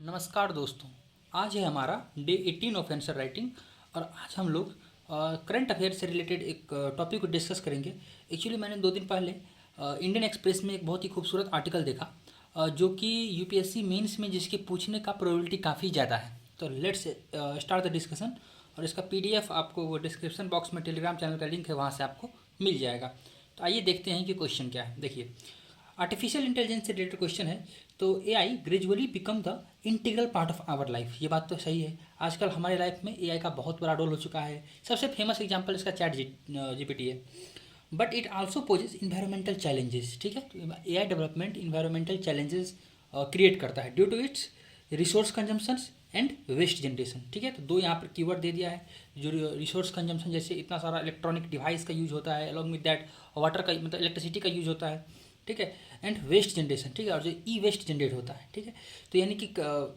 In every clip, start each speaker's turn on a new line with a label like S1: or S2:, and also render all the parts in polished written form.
S1: नमस्कार दोस्तों। आज है हमारा डे 18 ऑफ आंसर राइटिंग और आज हम लोग करंट अफेयर से रिलेटेड एक टॉपिक को डिस्कस करेंगे। एक्चुअली मैंने 2 दिन पहले इंडियन एक्सप्रेस में एक बहुत ही खूबसूरत आर्टिकल देखा जो कि यूपीएससी मेंस में जिसके पूछने का प्रोबेबिलिटी काफ़ी ज़्यादा है। तो लेट्स स्टार्ट द डिस्कशन और इसका पीडीएफ आपको वो डिस्क्रिप्शन बॉक्स में टेलीग्राम चैनल का लिंक है, वहाँ से आपको मिल जाएगा। तो आइए देखते हैं कि क्वेश्चन क्या है। देखिए, आर्टिफिशियल इंटेलिजेंस से रिलेटेड क्वेश्चन है। तो AI gradually become the integral part of our life. ये बात तो सही है, आजकल हमारे लाइफ में एआई का बहुत बड़ा रोल हो चुका है। सबसे फेमस एग्जांपल इसका चैट जीपीटी है। But it also poses environmental challenges. ठीक है, तो AI development environmental challenges create करता है due to its resource consumptions and waste generation. ठीक है, तो 2 यहाँ पर कीवर्ड दे दिया है। जो रिसोर्स कंजम्पशन, जैसे इतना सारा इलेक्ट्रॉनिक डिवाइस का यूज होता है, अलॉन्ग विद दैट वाटर का मतलब इलेक्ट्रिसिटी का यूज होता है। ठीक है, एंड वेस्ट जनरेशन। ठीक है, और जो ई वेस्ट जनरेट होता है। ठीक है, तो यानी कि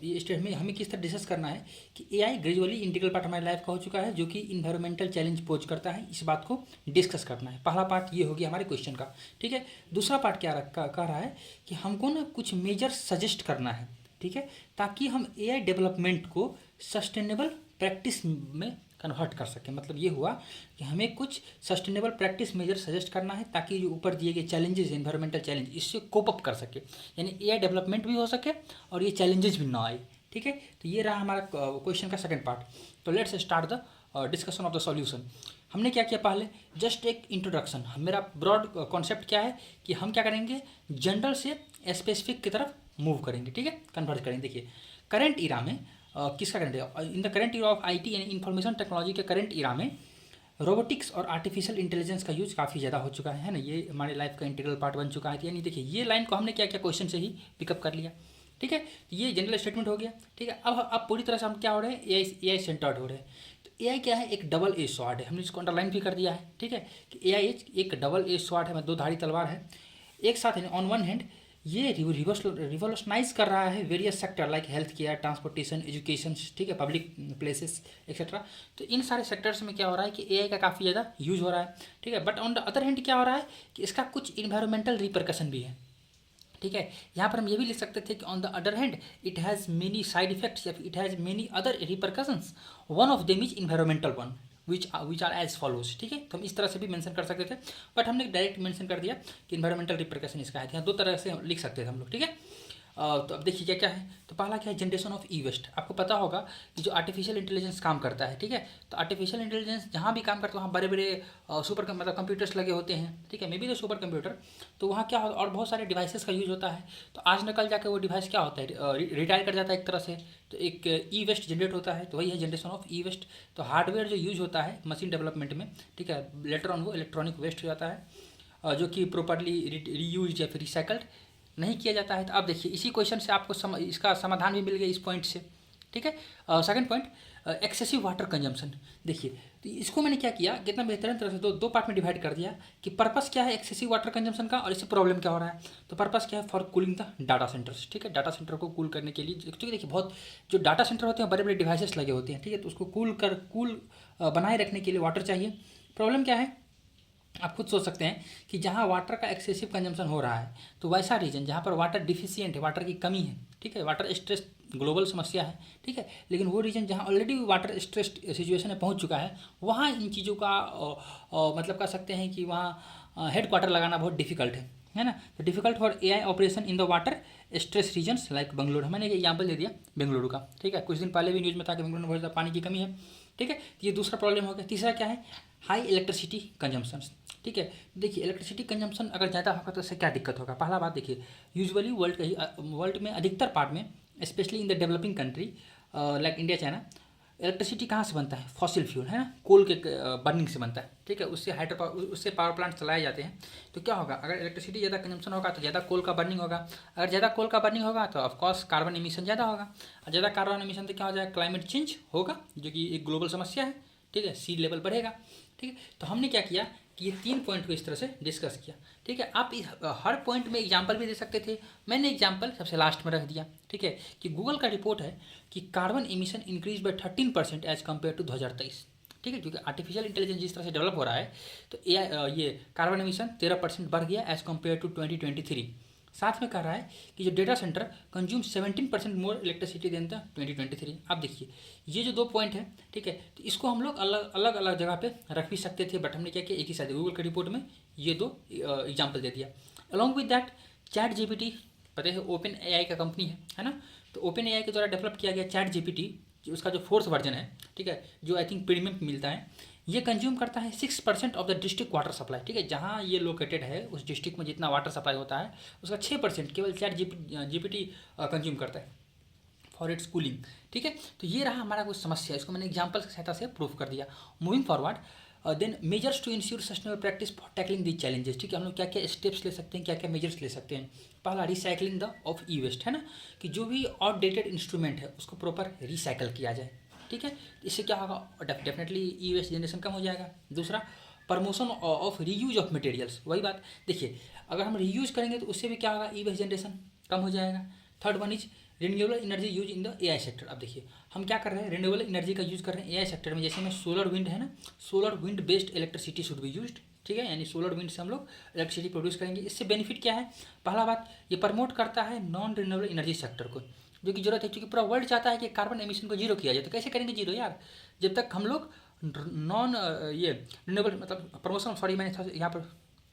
S1: ये स्टेट में हमें किस तरह डिस्कस करना है कि एआई ग्रेजुअली इंटीग्रल पार्ट हमारी लाइफ का हो चुका है, जो कि इन्वायरमेंटल चैलेंज पोज करता है। इस बात को डिस्कस करना है। पहला पार्ट ये हो गया हमारे क्वेश्चन का। ठीक है, दूसरा पार्ट क्या कह रहा है कि हमको ना कुछ मेजर सजेस्ट करना है। ठीक है, ताकि हम एआई डेवलपमेंट को सस्टेनेबल प्रैक्टिस में कन्वर्ट कर सकें। मतलब ये हुआ कि हमें कुछ सस्टेनेबल प्रैक्टिस मेजर सजेस्ट करना है ताकि जो ऊपर दिए गए चैलेंजेस, इन्वायरमेंटल चैलेंज, इससे कोप अप कर सके, यानी एआई डेवलपमेंट भी हो सके और ये चैलेंजेस भी ना आए। ठीक है, तो ये रहा हमारा क्वेश्चन का सेकंड पार्ट। तो let's start the discussion of the solution. हमने क्या किया, पहले जस्ट एक इंट्रोडक्शन। मेरा ब्रॉड कॉन्सेप्ट क्या है कि हम क्या करेंगे, जनरल से स्पेसिफिक की तरफ मूव करेंगे। ठीक है, कन्वर्ट करेंगे। देखिए, करंट इरा में किसका करंट है, in the current era of IT यानी इंफॉर्मेशन टेक्नोलॉजी के करंट इरा में रोबोटिक्स और आर्टिफिशियल इंटेलिजेंस का यूज काफ़ी ज़्यादा हो चुका है ना। ये हमारे लाइफ का इंटीग्रल पार्ट बन चुका है। यानी देखिए, ये लाइन को हमने क्या किया, क्वेश्चन से ही पिकअप कर लिया। ठीक है, तो ये जनरल स्टेटमेंट हो गया। ठीक है, अब पूरी तरह से हम क्या हो रहे हैं, एआई सेंटर्ड हो रहे हैं। तो एआई क्या है, एक डबल एज स्वॉर्ड है। हमने इसको अंडरलाइन भी कर दिया है। ठीक है, कि एआई एक डबल एज स्वॉर्ड है, 2 धारी तलवार है। एक साथ ऑन वन हैंड ये रिवोल्यूशनाइज कर रहा है various sector like health care, transportation, education. ठीक है, पब्लिक प्लेसेस एक्सेट्रा। तो इन सारे सेक्टर्स में क्या हो रहा है कि एआई का काफ़ी ज़्यादा यूज हो रहा है। ठीक है, but on the other hand क्या हो रहा है कि इसका कुछ इन्वायरमेंटल रिपरकशन भी है। ठीक है, यहाँ पर हम ये भी लिख सकते थे कि on the other hand it has many side effects या it has many other repercussions. One of them is environmental one which are as follows. ठीक है, तो हम इस तरह से भी मेंशन कर सकते थे, बट हमने डायरेक्ट मेंशन कर दिया कि इन्वायरमेंटल रिपरकशन इसका है। यहाँ 2 तरह से लिख सकते थे हम लोग। ठीक है, तो अब देखिए क्या क्या है। तो पहला क्या है, जनरेशन ऑफ ई वेस्ट। आपको पता होगा कि जो आर्टिफिशियल इंटेलिजेंस काम करता है। ठीक है, तो आर्टिफिशियल इंटेलिजेंस जहाँ भी काम करता है वहाँ बड़े बड़े सुपर मतलब कंप्यूटर्स लगे होते हैं। ठीक है, may be the super computer. तो वहाँ क्या होता है, और बहुत सारे डिवाइसेस का यूज होता है। तो आज न कल जाकर वो डिवाइस क्या होता है, रिटायर कर जाता है एक तरह से। तो एक ई वेस्ट जनरेट होता है, तो वही है जनरेशन ऑफ ई वेस्ट। तो हार्डवेयर जो यूज होता है मशीन डेवलपमेंट में, ठीक है, लेटर ऑन वो इलेक्ट्रॉनिक वेस्ट हो जाता है, जो कि प्रॉपरली रीयूज या फिर रिसाइकल्ड नहीं किया जाता है। तो अब देखिए, इसी क्वेश्चन से आपको इसका समाधान भी मिल गया इस पॉइंट से। ठीक है, second point, excessive water consumption. देखिए, तो इसको मैंने क्या किया, कितना बेहतरीन तरह से दो पार्ट में डिवाइड कर दिया कि पर्पस क्या है एक्सेसिव वाटर कंजम्पशन का और इससे प्रॉब्लम क्या हो रहा है। तो पर्पस क्या है, for cooling the data centres. ठीक है, डाटा सेंटर को कूल करने के लिए, क्योंकि देखिए बहुत जो डाटा सेंटर होते हैं बड़े बड़े डिवाइसेस लगे होते हैं। ठीक है, तो उसको कूल बनाए रखने के लिए वाटर चाहिए। प्रॉब्लम क्या है, आप खुद सोच सकते हैं कि जहाँ वाटर का एक्सेसिव कंजम्पशन हो रहा है, तो वैसा रीजन जहाँ पर वाटर डिफिशियंट है, वाटर की कमी है। ठीक है, वाटर स्ट्रेस ग्लोबल समस्या है। ठीक है, लेकिन वो रीजन जहाँ ऑलरेडी वाटर स्ट्रेस सिचुएशन में पहुँच चुका है, वहाँ इन चीज़ों का मतलब कह सकते हैं कि वहाँ हेड क्वार्टर लगाना बहुत डिफिकल्ट है ना। तो difficult for AI operation in the water stress regions like Bengaluru. मैंने एक एग्जाम्पल दे दिया बेंगलुरु का। ठीक है, कुछ दिन पहले भी न्यूज़ में था कि बेंगलुरु में बहुत ज़्यादा पानी की कमी है। ठीक है, तो ये दूसरा प्रॉब्लम हो गया। तीसरा क्या है, हाई इलेक्ट्रिसिटी कंजम्पशन। ठीक है, देखिए इलेक्ट्रिसिटी कंजम्पशन अगर ज़्यादा होगा तो इससे क्या दिक्कत होगा। पहला बात देखिए, यूजुअली वर्ल्ड में अधिकतर पार्ट में, specially in the developing country like India, China, electricity कहाँ से बनता है, फॉसिल फ्यूल है ना, कोल के बर्निंग से बनता है। ठीक है, उससे पावर प्लांट चलाए जाते हैं। तो क्या होगा, अगर इलेक्ट्रिसिटी ज़्यादा कंजम्पशन होगा तो ज़्यादा कोल का बर्निंग होगा। अगर ज़्यादा कोल का बर्निंग होगा तो ऑफकोर्स कार्बन एमिशन ज़्यादा होगा, और ज़्यादा कार्बन एमिशन तो क्या हो जाएगा, क्लाइमेट चेंज होगा, जो कि एक ग्लोबल समस्या है। ठीक है, सी लेवल बढ़ेगा। ठीक है, तो हमने क्या किया कि ये 3 पॉइंट को इस तरह से डिस्कस किया। ठीक है, आप हर पॉइंट में एग्जाम्पल भी दे सकते थे, मैंने एग्जाम्पल सबसे लास्ट में रख दिया। ठीक है, कि गूगल का रिपोर्ट है कि carbon emission increase by 13% as compared to 2023। ठीक है, क्योंकि आर्टिफिशियल इंटेलिजेंस जिस तरह से डेवलप हो रहा है, तो ये कार्बन एमिशन 13% बढ़ गया एज कम्पेयर टू 2023। साथ में कह रहा है कि जो data center consume 17% more electricity than the 2023। आप देखिए ये जो 2 पॉइंट है, ठीक है, तो इसको हम लोग अलग अलग जगह पे रख भी सकते थे, बट हमने क्या किया, एक ही साथ गूगल के रिपोर्ट में ये 2 एग्जाम्पल दे दिया। Along with that chat GPT, पता है ओपन एआई का कंपनी है ना, तो ओपन एआई के द्वारा डेवलप किया गया चैट जीपीटी, उसका जो 4th वर्जन है, ठीक है, जो आई थिंक प्रीमियम मिलता है, ये कंज्यूम करता है 6% of the district water supply, ठीक है, जहाँ ये लोकेटेड है उस डिस्ट्रिक्ट में जितना वाटर सप्लाई होता है उसका 6% केवल चैट जीपीटी कंज्यूम करता है फॉर इट्स कूलिंग, ठीक है। तो ये रहा हमारा कुछ समस्या, इसको मैंने एग्जाम्पल की सहायता से प्रूव कर दिया। Moving forward, then measures to ensure sustainable practice for tackling the challenges, ठीक है, हम लोग क्या क्या स्टेप्स ले सकते हैं, क्या क्या मेजर्स ले सकते हैं। पहला recycling the of e waste, है ना, कि जो भी आउटडेटेड इंस्ट्रूमेंट है उसको प्रॉपर रिसाइकल किया जाए, ठीक है, इससे क्या होगा, डेफिनेटली ई वेस्ट जनरेशन कम हो जाएगा। दूसरा promotion of reuse of materials, वही बात, देखिए अगर हम रीयूज करेंगे तो उससे भी क्या होगा, ई वेस्ट जनरेशन कम हो जाएगा। Third one is renewable energy use in the AI sector. अब देखिए हम क्या कर रहे हैं, रिन्यूएबल एनर्जी का यूज़ कर रहे हैं एआई सेक्टर में, जैसे में सोलर विंड है ना, solar wind based electricity should be used, ठीक है, यानी सोलर विंड से हम लोग इलेक्ट्रिसिटी प्रोड्यूस करेंगे। इससे बेनिफिट क्या है, पहला बात ये प्रमोट करता है नॉन रिन्यूएबल एनर्जी सेक्टर को, जो कि जरूरत है, क्योंकि पूरा वर्ल्ड चाहता है कि कार्बन एमिशन को जीरो किया जाए। तो कैसे करेंगे जीरो यार, जब तक हम लोग नॉन ये रिन्यूएबल मतलब प्रमोशन, सॉरी मैंने यहाँ पर,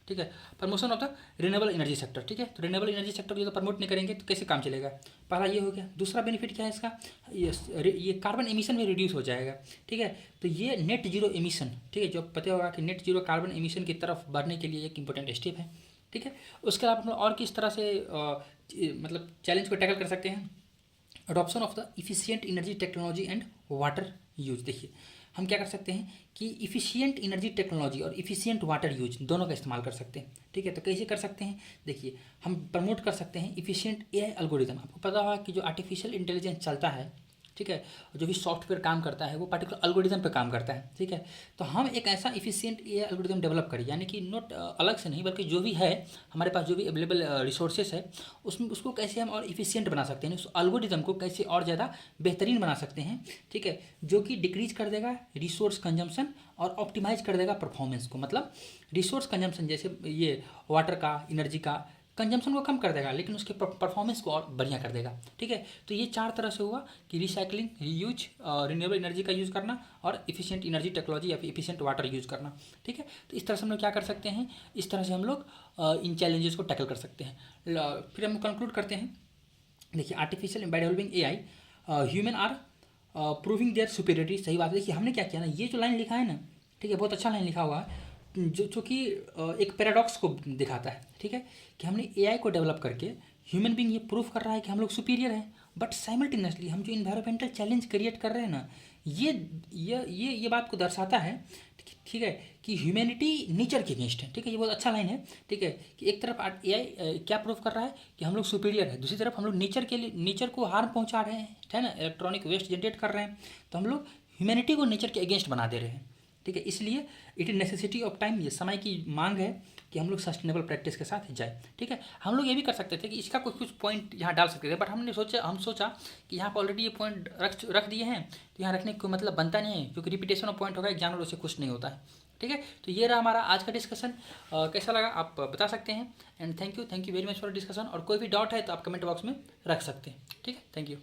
S1: ठीक है, promotion of the renewable energy sector, ठीक है, तो रिन्यूएबल एनर्जी सेक्टर को तो प्रमोट नहीं करेंगे तो कैसे काम चलेगा, पहला ये हो गया। दूसरा बेनिफिट क्या है इसका, ये कार्बन एमिशन में रिड्यूस हो जाएगा, ठीक है, तो ये नेट जीरो एमिशन, ठीक है, जो पता होगा कि नेट जीरो कार्बन एमिशन की तरफ बढ़ने के लिए एक इंपॉर्टेंट स्टेप है, ठीक है। उसके अलावा हम लोग और किस तरह से मतलब चैलेंज को टैकल कर सकते हैं, adoption of the efficient energy technology and water use. देखिए हम क्या कर सकते हैं कि इफिशियंट एनर्जी टेक्नोलॉजी और इफिशियंट वाटर यूज दोनों का इस्तेमाल कर सकते हैं, ठीक है। तो कैसे कर सकते हैं, देखिए हम प्रमोट कर सकते हैं इफिशियंट एआई एल्गोरिदम। आपको पता होगा कि जो आर्टिफिशियल इंटेलिजेंस चलता है, ठीक है, जो भी सॉफ्टवेयर काम करता है वो पर्टिकुलर एल्गोरिदम पे काम करता है, ठीक है। तो हम एक ऐसा इफिशियंट एआई एल्गोरिदम डेवलप करें, यानी कि नोट अलग से नहीं बल्कि जो भी है हमारे पास, जो भी अवेलेबल रिसोर्सेस है उसमें उसको कैसे हम और इफिशियंट बना सकते हैं, उस एल्गोरिदम को कैसे और ज़्यादा बेहतरीन बना सकते हैं, ठीक है, जो कि डिक्रीज कर देगा रिसोर्स कंजम्पशन और ऑप्टिमाइज कर देगा परफॉर्मेंस को। मतलब रिसोर्स कंजम्पशन जैसे ये वाटर का, एनर्जी का कंजम्पशन को कम कर देगा, लेकिन उसके परफॉर्मेंस को और बढ़िया कर देगा, ठीक है। तो ये 4 तरह से हुआ कि रिसाइकलिंग, रीयूज, रिन्यूएबल एनर्जी का यूज़ करना और इफिशियंट एनर्जी टेक्नोलॉजी या फिर इफिशियंट वाटर यूज़ करना, ठीक है। तो इस तरह से हम लोग क्या कर सकते हैं, इस तरह से हम लोग इन चैलेंजेस को टैकल कर सकते हैं। फिर हम कंक्लूड करते हैं, देखिए artificial by developing AI human are proving their superiority. सही बात है, देखिए हमने क्या किया ना, ये जो लाइन लिखा है ना, ठीक है, बहुत अच्छा लाइन लिखा हुआ है, जो कि एक पैराडॉक्स को दिखाता है, ठीक है, कि हमने एआई को डेवलप करके ह्यूमन बीइंग ये प्रूव कर रहा है कि हम लोग सुपीरियर हैं, बट साइमल्टेनियसली हम जो इन्वायरमेंटल चैलेंज क्रिएट कर रहे हैं ना, ये बात को दर्शाता है, ठीक है, कि ह्यूमैनिटी नेचर के अगेंस्ट है, ठीक है, ये बहुत अच्छा लाइन है, ठीक है, कि एक तरफ एआई क्या प्रूव कर रहा है कि हम लोग सुपीरियर है, दूसरी तरफ हम लोग नेचर के लिए, नेचर को हार्म पहुंचा रहे हैं, है ना, इलेक्ट्रॉनिक वेस्ट जनरेट कर रहे हैं, तो हम लोग ह्यूमैनिटी को नेचर के अगेंस्ट बना दे रहे हैं, ठीक है। इसलिए it is necessity of time, ये समय की मांग है कि हम लोग सस्टेनेबल प्रैक्टिस के साथ जाए, ठीक है। हम लोग ये भी कर सकते थे कि इसका कुछ पॉइंट यहाँ डाल सकते थे, बट हम सोचा कि यहाँ पर ऑलरेडी ये पॉइंट रख दिए हैं, तो यहाँ रखने का कोई मतलब बनता नहीं है, क्योंकि रिपीटेशन ऑफ पॉइंट होगा एग्जाम में, उससे कुछ नहीं होता है, ठीक है। तो ये रहा हमारा आज का डिस्कशन, कैसा लगा आप बता सकते हैं, and thank you very much for discussion. और कोई भी डाउट है तो आप कमेंट बॉक्स में रख सकते हैं, ठीक है, थैंक यू।